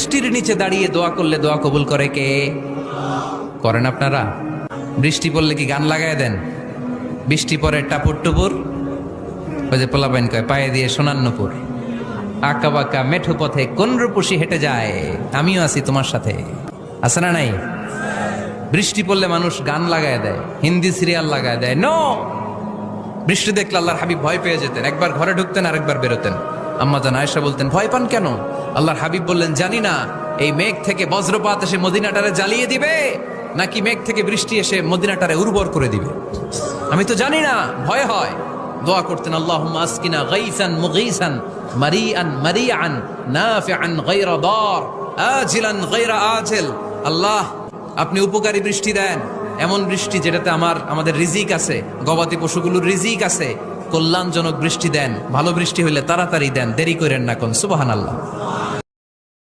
বৃষ্টির নিচে দাঁড়িয়ে দোয়া করলে দোয়া কবুল করে কে? করেন আপনারা? বৃষ্টি পড়লে কি গান লাগায় দেন? বৃষ্টি পরে টাপুর টুপুর, ওই যে পোলাপাইন কয় পায়ে দিয়ে সোনার নুপুর, আঁকা বাঁকা মেঠো পথে কোন রূপসী হেঁটে যায়, আমিও আছি তোমার সাথে, আছে না নাই? বৃষ্টি পড়লে মানুষ গান লাগায় দেয়, হিন্দি সিরিয়াল লাগায় দেয়। নো, বৃষ্টি দেখলে আল্লাহর হাবিব ভয় পেয়ে যেতেন, একবার ঘরে ঢুকতেন আর একবার বেরোতেন। আম্মা জান আয়েশা বলতেন, ভয় পান কেন? আল্লাহর হাবিব বললেন, জানি না এই মেঘ থেকে বজ্রপাত এসে মদিনাটারে জ্বালিয়ে দিবে নাকি মেঘ থেকে বৃষ্টি এসে মদিনাটারে উর্বর করে দিবে, আমি তো জানি না, ভয় হয়। দোয়া করতেন, আল্লাহুম্মা আসকিনা গাইসান মুগীসান মারিআন মারিআন নাফিআন গায়রা দার আজিলান গায়রা আজিল। আল্লাহ, আপনি উপকারী বৃষ্টি দেন, এমন বৃষ্টি যেটাতে আমাদের রিজিক আছে, গবাদি পশুগুলোর রিজিক আছে, কল্যাণজনক বৃষ্টি দেন, ভালো বৃষ্টি হইলে তাড়াতাড়ি দেন, দেরি করেন না কোন। সুবহানাল্লাহ।